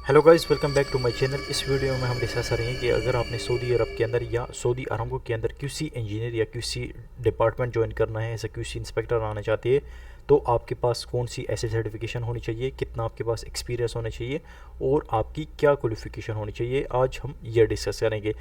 Hello guys, welcome back to my channel. इस video में हम डिस्कस करेंगे कि अगर आपने सऊदी अरब के अंदर या सऊदी अरब के अंदर क्यूसी इंजीनियर या क्यूसी डिपार्टमेंट ज्वाइन करना है, ऐसा क्यूसी इंस्पेक्टर आना चाहते हैं, तो आपके पास कौन सी ऐसी सर्टिफिकेशन होनी चाहिए, कितना आपके पास एक्सपीरियंस होना चाहिए और आपकी क्या क्वालिफिकेशन होनी चाहिए, आज हम ये डिस्कस करेंगे।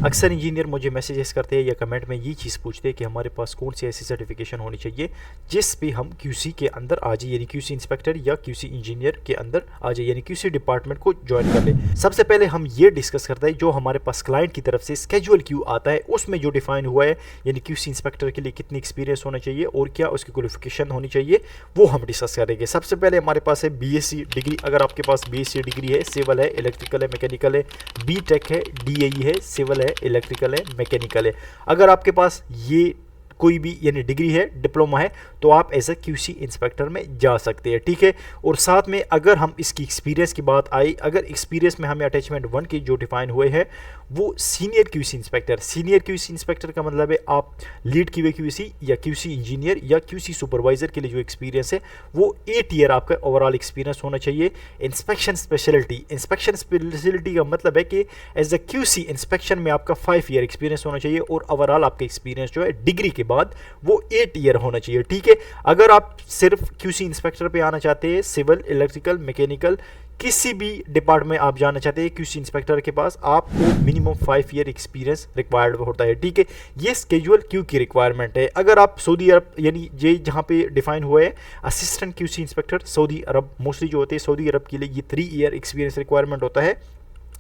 अक्सर इंजीनियर मुझे मैसेजेस करते हैं या कमेंट में ये चीज़ पूछते हैं कि हमारे पास कौन सी ऐसी सर्टिफिकेशन होनी चाहिए जिस पे हम क्यूसी के अंदर आ जाए, यानी क्यूसी इंस्पेक्टर या क्यूसी इंजीनियर के अंदर आ जाए, यानी क्यूसी डिपार्टमेंट को ज्वाइन कर ले। सबसे पहले हम ये डिस्कस करते हैं जो हमारे पास क्लाइंट की तरफ से स्केजुअल क्यू आता है उसमें जो डिफाइन हुआ है, यानी क्यूसी इंस्पेक्टर के लिए कितनी एक्सपीरियंस होना चाहिए और क्या उसकी क्वालिफिकेशन होनी चाहिए, वो हम डिस्कस करेंगे। सबसे पहले हमारे पास है बीएससी डिग्री। अगर आपके पास बीएससी डिग्री है, सिविल है, इलेक्ट्रिकल है, मैकेनिकल है, बीटेक है, डीएई है, सिविल है, इलेक्ट्रिकल है, मैकेनिकल है, अगर आपके पास ये कोई भी यानी डिग्री है, डिप्लोमा है, तो आप एज ए क्यूसी इंस्पेक्टर में जा सकते हैं, ठीक है। और साथ में अगर हम इसकी एक्सपीरियंस की बात आई, अगर एक्सपीरियंस में हमें अटैचमेंट 1 के जो डिफाइन हुए हैं वो senior QC inspector. Senior QC inspector का मतलब है आप लीड क्यूए क्यूसी या क्यूसी इंजीनियर या क्यूसी सुपरवाइजर के लिए जो एक्सपीरियंस है वो 8 ईयर आपका ओवरऑल एक्सपीरियंस होना चाहिए। इंस्पेक्शन स्पेशलिटी, इंस्पेक्शन स्पेशलिटी का मतलब है कि एज ए क्यूसी इंस्पेक्शन में आपका 5 ईयर एक्सपीरियंस होना चाहिए और ओवरऑल आपका एक्सपीरियंस जो है डिग्री के बाद वो 8 ईयर होना चाहिए, ठीक है। अगर आप सिर्फ क्यूसी इंस्पेक्टर पे आना चाहते हैं, सिविल, इलेक्ट्रिकल, मैकेनिकल किसी भी डिपार्टमेंट में आप जाना चाहते हैं क्यूसी इंस्पेक्टर के पास, आपको मिनिमम 5 ईयर एक्सपीरियंस रिक्वायर्ड होता है, ठीक है। ये स्केजुअल क्यू की रिक्वायरमेंट है। अगर आप सऊदी अरब यानी ये जहाँ पे डिफाइन हुआ है असिस्टेंट क्यूसी इंस्पेक्टर सऊदी अरब, मोस्टली जो होते हैं सऊदी अरब के लिए ये 3 ईयर एक्सपीरियंस रिक्वायरमेंट होता है।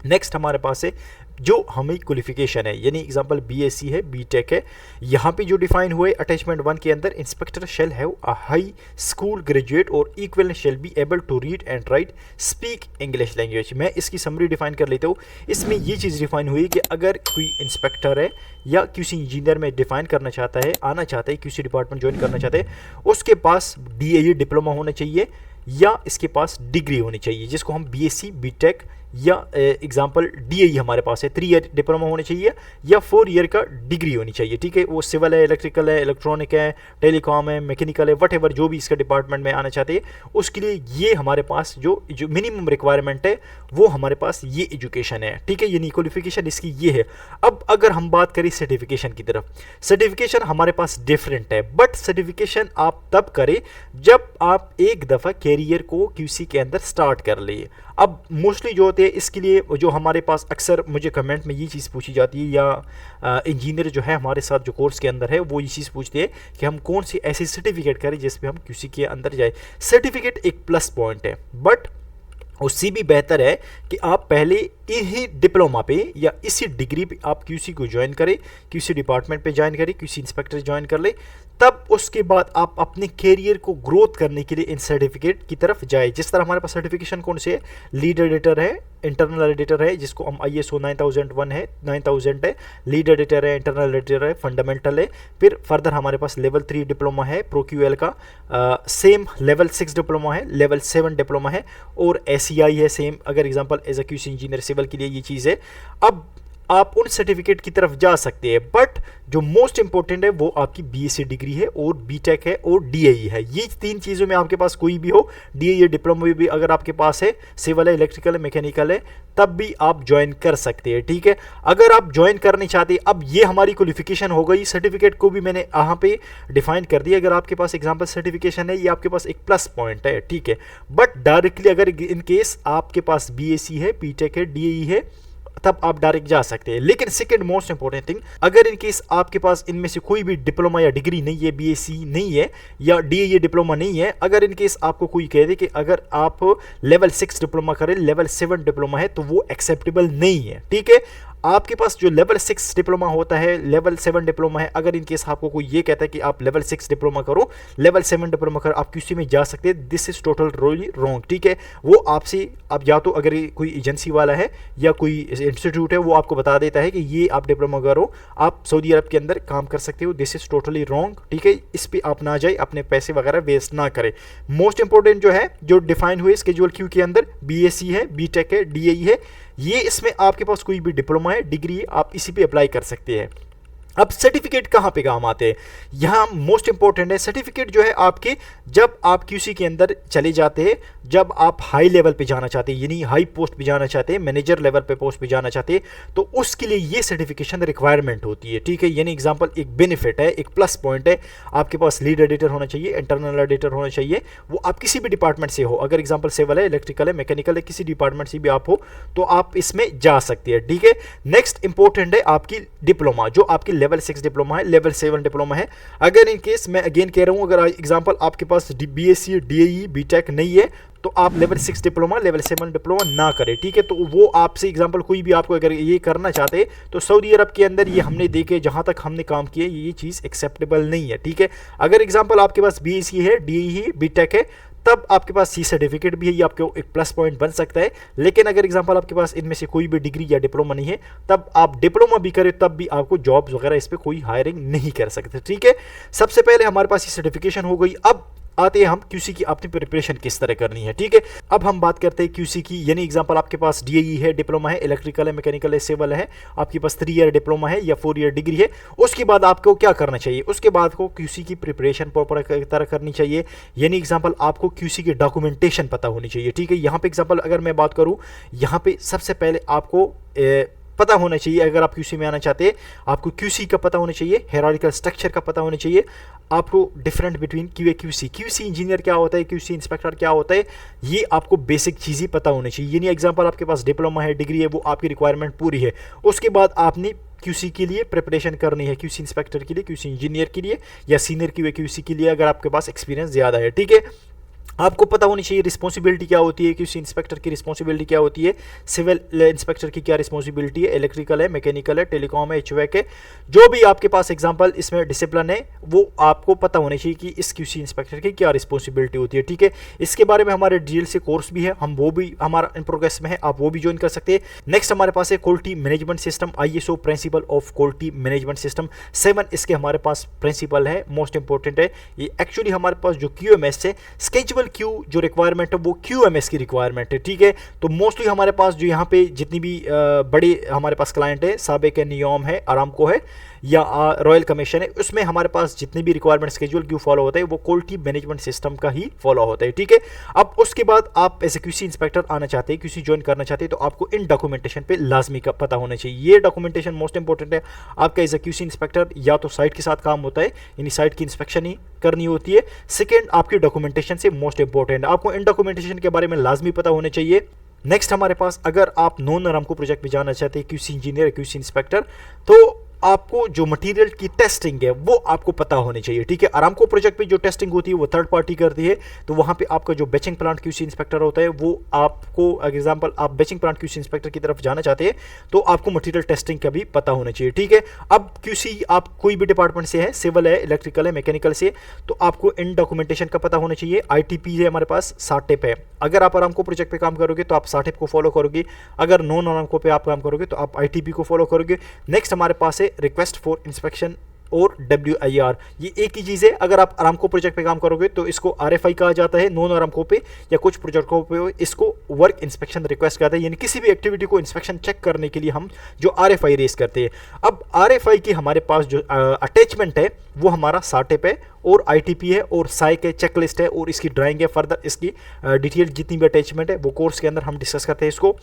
नेक्स्ट हमारे पास है जो हमें क्वालिफिकेशन है, यानी एग्जांपल बीएससी है, बीटेक है, यहाँ पे जो डिफाइन हुए अटैचमेंट 1 के अंदर, inspector shall have a high school graduate और equal shall be able to read and write speak English language. मैं इसकी समरी डिफाइन कर लेता हूँ। इसमें ये चीज़ डिफाइन हुई कि अगर कोई इंस्पेक्टर है या क्यूसी इंजीनियर में डिफाइन करना चाहता है, आना चाहता है, क्यूसी डिपार्टमेंट ज्वाइन करना चाहते हैं, उसके पास डीएई डिप्लोमा होना चाहिए या इसके पास डिग्री होनी चाहिए, जिसको हम बीएससी, बीटेक या एग्जाम्पल डीएई हमारे पास है 3 ईयर डिप्लोमा होने चाहिए या 4 ईयर का डिग्री होनी चाहिए, ठीक है। वो सिविल है, इलेक्ट्रिकल है, इलेक्ट्रॉनिक है, टेलीकॉम है, मैकेनिकल है, वट एवर जो भी इसका डिपार्टमेंट में आना चाहते हैं उसके लिए ये हमारे पास जो मिनिमम रिक्वायरमेंट है वो हमारे पास ये एजुकेशन है, ठीक है। यानी क्वालिफिकेशन इसकी ये है। अब अगर हम बात करें सर्टिफिकेशन की तरफ, सर्टिफिकेशन हमारे पास डिफरेंट है, बट सर्टिफिकेशन आप तब करें जब आप एक दफ़ा कैरियर को क्यूसी के अंदर स्टार्ट कर लिए। अब मोस्टली जो होते हैं इसके लिए जो हमारे पास अक्सर मुझे कमेंट में ये चीज़ पूछी जाती है या इंजीनियर जो है हमारे साथ जो कोर्स के अंदर है वो ये चीज़ पूछते हैं कि हम कौन सी ऐसी सर्टिफिकेट करें जिसमें हम क्यूसी के अंदर जाए। सर्टिफिकेट एक प्लस पॉइंट है, बट उससे भी बेहतर है कि आप पहले इन्हीं डिप्लोमा पे या इसी डिग्री पे आप क्यूसी को ज्वाइन करें, क्यूसी डिपार्टमेंट पे ज्वाइन करें, क्यूसी इंस्पेक्टर ज्वाइन कर ले, तब उसके बाद आप अपने कैरियर को ग्रोथ करने के लिए इन सर्टिफिकेट की तरफ जाए। जिस तरह हमारे पास सर्टिफिकेशन कौन से है, लीड एडिटर है, इंटरनल एडिटर है जिसको हम ISO 9001 है, 9000 है, लीड एडिटर है, इंटरनल एडिटर है, फंडामेंटल है, फिर फर्दर हमारे पास लेवल 3 डिप्लोमा है प्रोक्यूएल का, सेम लेवल 6 डिप्लोमा है, लेवल 7 डिप्लोमा है और SEI है सेम। अगर example as a QC engineer civil के लिए ये चीज़ है। अब आप उन सर्टिफिकेट की तरफ जा सकते हैं, बट जो मोस्ट इंपॉर्टेंट है वो आपकी बीएससी डिग्री है और बीटेक है और डीएई है। ये 3 चीज़ों में आपके पास कोई भी हो, डीएई डिप्लोमा भी अगर आपके पास है, सिविल है, इलेक्ट्रिकल है, मैकेनिकल है, तब भी आप ज्वाइन कर सकते हैं, ठीक है। अगर आप ज्वाइन करने चाहते हैं, अब ये हमारी क्वालिफिकेशन हो गई। सर्टिफिकेट को भी मैंने यहाँ पे डिफाइन कर दिया। अगर आपके पास एग्जाम्पल सर्टिफिकेशन है ये आपके पास एक प्लस पॉइंट है, ठीक है। बट डायरेक्टली अगर इन केस आपके पास बीएससी है, बीटेक है, डीएई है, तब आप डायरेक्ट जा सकते हैं। लेकिन सेकंड मोस्ट इंपॉर्टेंट थिंग, अगर इन केस आपके पास इनमें से कोई भी डिप्लोमा या डिग्री नहीं है, बीएससी नहीं है या डीए डिप्लोमा नहीं है, अगर इन केस आपको कोई कह दे कि अगर आप लेवल 6 डिप्लोमा करें, लेवल 7 डिप्लोमा है, तो वो एक्सेप्टेबल नहीं है, ठीक है। आपके पास जो लेवल 6 डिप्लोमा होता है, लेवल 7 डिप्लोमा है, अगर इन केस आपको कोई ये कहता है कि आप लेवल 6 डिप्लोमा करो, लेवल 7 डिप्लोमा करो, आप क्यूसी में जा सकते हैं, this is totally wrong, ठीक है। वो आपसे आप या तो अगर कोई एजेंसी वाला है या कोई इंस्टीट्यूट है वो आपको बता देता है कि ये आप डिप्लोमा करो, आप सऊदी अरब के अंदर काम कर सकते हो, दिस इज टोटली रॉन्ग, ठीक है। इस पर आप ना जाए, अपने पैसे वगैरह वेस्ट ना करें। मोस्ट इंपॉर्टेंट जो है जो डिफाइन हुए स्केजुअल क्यू के अंदर, बीएससी है, बीटेक है, डीएई है, ये इसमें आपके पास कोई भी डिप्लोमा है, डिग्री है, आप इसी पे अप्लाई कर सकते हैं। अब सर्टिफिकेट कहाँ पे काम आते हैं, यहाँ मोस्ट इंपॉर्टेंट है सर्टिफिकेट जो है आपके, जब आप क्यूसी के अंदर चले जाते हैं, जब आप हाई लेवल पे जाना चाहते हैं, यानी हाई पोस्ट पे जाना चाहते हैं, मैनेजर लेवल पे पोस्ट पे जाना चाहते हैं, तो उसके लिए ये सर्टिफिकेशन रिक्वायरमेंट होती है, ठीक है। यानी एग्जांपल एक बेनिफिट है, एक प्लस पॉइंट है, आपके पास लीड एडिटर होना चाहिए, इंटरनल एडिटर होना चाहिए, वो आप किसी भी डिपार्टमेंट से हो, अगर एग्जाम्पल सिविल है, इलेक्ट्रिकल है, मैकेनिकल है, किसी डिपार्टमेंट से भी आप हो तो आप इसमें जा सकते हैं, ठीक है। नेक्स्ट इंपॉर्टेंट है आपकी डिप्लोमा, जो आपकी लेवल 6 डिप्लोमा है, लेवल 7 डिप्लोमा है। अगर इन केस मैं अगेन कह रहा हूं, अगर एग्जांपल आपके पास बीएससी, डीएई, बीटेक नहीं है तो आप लेवल 6 डिप्लोमा, लेवल 7 डिप्लोमा ना करें, ठीक है। तो वो आपसे एग्जांपल कोई भी आपको अगर ये करना चाहते हैं तो सऊदी अरब के अंदर ये हमने देखे, जहां तक हमने काम किए, ये चीज़ एक्सेप्टेबल नहीं है, ठीक है। अगर एग्जांपल आपके पास बीएससी है, डीई है, बीटेक है, तब आपके पास सी सर्टिफिकेट भी है, ये आपको एक प्लस पॉइंट बन सकता है। लेकिन अगर एग्जांपल आपके पास इनमें से कोई भी डिग्री या डिप्लोमा नहीं है, तब आप डिप्लोमा भी करें तब भी आपको जॉब्स वगैरह इस पर कोई हायरिंग नहीं कर सकते, ठीक है। सबसे पहले हमारे पास ये सर्टिफिकेशन हो गई। अब आते हैं हम क्यूसी की अपनी प्रिपरेशन किस तरह करनी है, ठीक है। अब हम बात करते हैं क्यूसी की, यानी एग्जांपल आपके पास डीएई है, डिप्लोमा है, इलेक्ट्रिकल है, मैकेनिकल है, सिविल है, आपके पास 3 ईयर डिप्लोमा है या 4 ईयर डिग्री है। उसके बाद आपको क्या करना चाहिए, उसके बाद को क्यूसी की प्रिपरेशन प्रॉपर तरह करनी चाहिए, यानी एग्जांपल आपको क्यूसी की डॉक्यूमेंटेशन पता होनी चाहिए, ठीक है। यहाँ पे एग्जांपल अगर मैं बात करूँ, यहाँ पे सबसे पहले आपको पता होना चाहिए, अगर आप क्यूसी में आना चाहते हैं आपको क्यूसी का पता होना चाहिए, हायरार्किकल स्ट्रक्चर का पता होना चाहिए, आपको different between QA QC, QC engineer क्या होता है, क्यूसी इंस्पेक्टर क्या होता है, ये आपको बेसिक चीज़ें पता होनी चाहिए। यानी एग्जांपल आपके पास डिप्लोमा है, डिग्री है, वो आपकी रिक्वायरमेंट पूरी है। उसके बाद आपने क्यूसी के लिए प्रिपरेशन करनी है, क्यूसी इंस्पेक्टर के लिए, क्यूसी इंजीनियर के लिए या सीनियर क्यूए क्यूसी के लिए, अगर आपके पास एक्सपीरियंस ज़्यादा है, ठीक है। आपको पता होनी चाहिए रिस्पॉन्सिबिलिटी क्या होती है, क्यूसी इंस्पेक्टर की रिस्पॉन्सिबिलिटी क्या होती है, सिविल इंस्पेक्टर की क्या रिस्पॉन्सिबिलिटी है, इलेक्ट्रिकल है, मैकेनिकल है, टेलीकॉम है, एचवैक है, जो भी आपके पास एग्जांपल इसमें डिसिप्लिन है, वो आपको पता होना चाहिए कि इस क्यूसी इंस्पेक्टर की क्या रिस्पॉन्सिबिलिटी होती है, ठीक है। इसके बारे में हमारे डीएल से कोर्स भी है, हम वो भी हमारा इन प्रोग्रेस में है, आप वो भी ज्वाइन कर सकते हैं। नेक्स्ट हमारे पास है quality management system, ISO principle of quality management system 7, इसके हमारे पास प्रिंसिपल है, मोस्ट इंपॉर्टेंट है। ये एक्चुअली हमारे पास जो क्यूएमएस है, स्केजुअल क्यू जो रिक्वायरमेंट है वो क्यूएमएस की रिक्वायरमेंट है, ठीक है। तो मोस्टली हमारे पास जो यहाँ पे जितनी भी बड़े हमारे पास क्लाइंट है, साबिक है, नियॉम है, आरामको है या रॉयल कमीशन है, उसमें हमारे पास जितनी भी रिक्वायरमेंट स्केड्यूल क्यू फॉलो होता है वो क्वालिटी मैनेजमेंट सिस्टम का ही फॉलो होता है, ठीक है। अब उसके बाद आप एज ए क्यूसी इंस्पेक्टर आना चाहते हैं, क्यूसी ज्वाइन करना चाहते हैं, तो आपको इन डॉक्यूमेंटेशन पे लाजमी का पता होना चाहिए। ये डॉक्यूमेंटेशन मोस्ट इंपॉर्टेंट है। आपका एज ए क्यूसी इंस्पेक्टर या तो साइट के साथ काम होता है, यानी साइट की इंस्पेक्शन ही करनी होती है। सेकेंड, आपकी डॉक्यूमेंटेशन से मोस्ट इंपॉर्टेंट है, आपको इन डॉक्यूमेंटेशन के बारे में लाजमी पता होना चाहिए। नेक्स्ट हमारे पास, अगर आप नॉन आरामको प्रोजेक्ट में जाना चाहते हैं, क्यूसी इंजीनियर, क्यूसी इंस्पेक्टर, तो आपको जो मटेरियल की टेस्टिंग है वो आपको पता होनी चाहिए, ठीक है। आरामको प्रोजेक्ट पे जो टेस्टिंग होती है वो थर्ड पार्टी करती है, तो वहाँ पे आपका जो बेचिंग प्लांट क्यूसी इंस्पेक्टर होता है वो आपको, एग्जांपल आप बेचिंग प्लांट क्यूसी इंस्पेक्टर की तरफ जाना चाहते हैं तो आपको मटेरियल टेस्टिंग का भी पता होना चाहिए, ठीक है। अब क्यूसी आप कोई भी डिपार्टमेंट से है, सिविल है, इलेक्ट्रिकल है, मैकेनिकल से, तो आपको इन डॉक्यूमेंटेशन का पता होना चाहिए। आईटीपी है हमारे पास, साटेप है। अगर आप आरामको प्रोजेक्ट पे काम करोगे तो आप साटेप को फॉलो करोगे, अगर नॉन आरामको पे आप काम करोगे तो आप आईटीपी को फॉलो करोगे। नेक्स्ट हमारे पास है रिक्वेस्ट फॉर इंस्पेक्शन और WIR, ये एक ही चीज़ है। अगर आप आरामको प्रोजेक्ट पे काम करोगे तो इसको RFI कहा जाता है नॉन आरामको पे, या कुछ प्रोजेक्टों पे इसको वर्क इंस्पेक्शन रिक्वेस्ट कहता है, यानी किसी भी एक्टिविटी को इंस्पेक्शन चेक करने के लिए हम जो RFI रेस करते हैं। अब RFI की हमारे पास जो अटैचमेंट है वो हमारा साटेप है और ITP है और साइक है, चेकलिस्ट है और इसकी ड्राइंग है। फर्दर इसकी डिटेल जितनी भी अटैचमेंट है वो कोर्स के अंदर हम डिस्कस करते हैं इसको।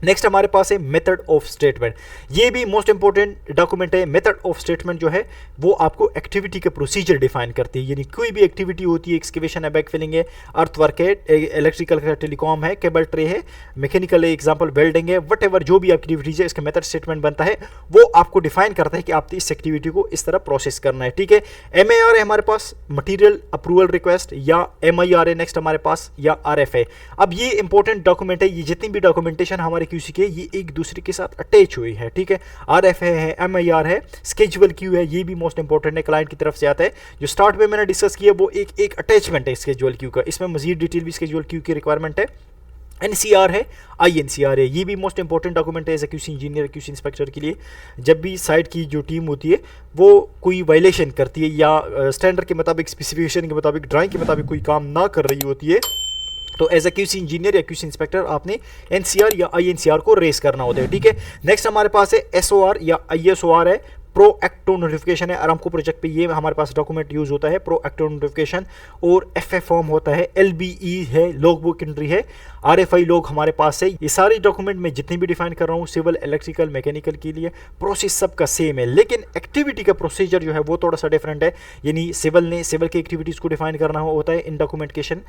नेक्स्ट हमारे पास है मेथड ऑफ स्टेटमेंट, ये भी मोस्ट इंपॉर्टेंट डॉक्यूमेंट है। मेथड ऑफ स्टेटमेंट जो है वो आपको एक्टिविटी के प्रोसीजर डिफाइन करती है, यानी कोई भी एक्टिविटी होती है, एक्सकेवेशन है, बैकफिलिंग है, अर्थवर्क है, इलेक्ट्रिकल है, टेलीकॉम है, केबल ट्रे है, मैकेनिकल है, एग्जांपल वेल्डिंग है, वट एवर जो भी एक्टिविटीज है, इसका मेथड स्टेटमेंट बनता है, वो आपको डिफाइन करता है कि आप इस एक्टिविटी को इस तरह प्रोसेस करना है, ठीक है। MAR है हमारे पास, मटीरियल अप्रूवल रिक्वेस्ट, या MIR है नेक्स्ट हमारे पास, या RF है। अब ये इंपॉर्टेंट डॉक्यूमेंट है, ये जितनी भी डॉक्यूमेंटेशन हमारे क्यूसी के ये एक दूसरे के साथ अटैच हुई है, ठीक है। RF है, MIR है, स्केजुअल क्यू है, ये भी मोस्ट इंपॉर्टेंट है, क्लाइंट की तरफ से आता है। जो स्टार्ट में मैंने डिस्कस किया वो एक अटैचमेंट है स्केजुअल क्यू का, इसमें मजीद डिटेल भी स्केजुअल क्यू की रिक्वायरमेंट है। NCR है, INCR है, ये भी मोस्ट इंपॉर्टेंट डॉक्यूमेंट है as a QC engineer, QC inspector के लिए। जब भी साइट की जो टीम होती है वो कोई वायलेशन करती है या स्टैंडर्ड के मुताबिक, स्पेसिफिकेशन के मुताबिक, ड्राइंग के मुताबिक कोई काम ना कर रही होती है, तो एज ए क्यूसी इंजीनियर या क्यूसी इंस्पेक्टर आपने NCR या INCR को रेस करना होता है, ठीक है। नेक्स्ट हमारे पास है SOR या ISOR है, प्रोएक्टिव नोटिफिकेशन है अरामको प्रोजेक्ट पे, ये हमारे पास डॉक्यूमेंट यूज होता है प्रोएक्टिव नोटिफिकेशन। और एफएफ फॉर्म होता है, एलबीई है, लॉग बुक एंट्री है, आरएफआई लॉग हमारे पास है। ये सारे डॉक्यूमेंट में जितनी भी डिफाइन कर रहा हूँ सिविल, इलेक्ट्रिकल, मैकेनिकल के लिए प्रोसेस सबका सेम है, लेकिन एक्टिविटी का प्रोसीजर जो है वो थोड़ा सा डिफरेंट है। यानी सिविल की एक्टिविटीज को डिफाइन करना होता है इन डॉक्यूमेंटेशन,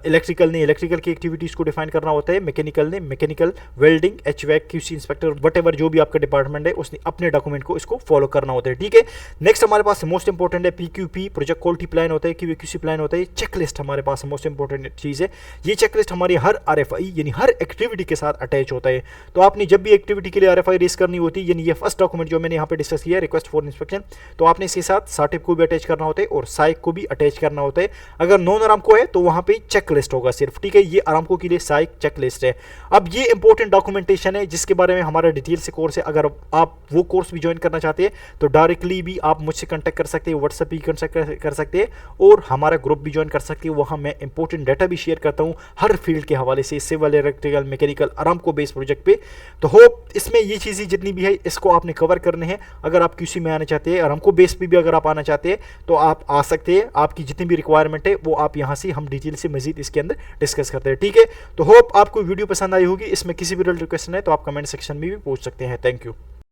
इलेक्ट्रिकल ने इलेक्ट्रिकल की एक्टिविटीज को डिफाइन करना होता है, मैकेनिकल ने mechanical, welding, HVAC, QC inspector, what जो भी आपका डिपार्टमेंट है उसने अपने डॉक्यूमेंट को इसको फॉलो करना होता है। ठीक है, नेक्स्ट हमारे पास मोस्ट इंपॉर्टेंट है पीक्यूपी, प्रोजेक्ट क्वालिटी प्लान होता है, क्यूसी प्लान होता है, चेकलिस्ट हमारे पास मोस्ट इंपॉर्टेंट चीज है। ये चेकलिस्ट हमारी हर आरएफआई यानी हर एक्टिविटी के साथ अटैच होता है। तो आपने जब भी एक्टिविटी के लिए आरएफआई रेस करनी होती है, यानी ये फर्स्ट डॉक्यूमेंट जो मैंने यहाँ पे डिस्कस किया, रिक्वेस्ट फॉर इंस्पेक्शन, तो आपने इसके साथ साटिप को भी अटैच करना होता है और साइक को भी अटैच करना होता है। अगर नॉन आरामको है तो वहां पे चेकलिस्ट होगा सिर्फ। ठीक है, ये आरामको के लिए साइक चेकलिस्ट है। अब ये इंपॉर्टेंट डॉक्यूमेंटेशन है जिसके बारे में हमारा डिटेल से कोर्स है। अगर आप वो कोर्स भी ज्वाइन करना चाहते हैं तो डायरेक्टली भी आप मुझसे कांटेक्ट कर सकते हैं, व्हाट्सएप भी कांटेक्ट कर सकते हैं और हमारा ग्रुप भी ज्वाइन कर सकते हैं। वहां मैं इंपॉर्टेंट डाटा भी शेयर करता हूं हर फील्ड के हवाले से, civil, electrical, mechanical, Aramco based project पे। तो होप इसमें ये चीज़ें जितनी भी है इसको आपने कवर करने हैं। अगर आप क्यूसी में आना चाहते हैं, आरामको बेस्ड पे भी अगर आप आना चाहते हैं तो आप आ सकते हैं। आपकी जितनी भी रिक्वायरमेंट है वो आप यहाँ से हम डिटेल से मजीद इसके अंदर डिस्कस करते हैं। ठीक है, तो होप आपको वीडियो पसंद आई होगी। इसमें किसी भी रिलेटेड क्वेश्चन है तो आप कमेंट सेक्शन में भी पूछ सकते हैं। Thank you.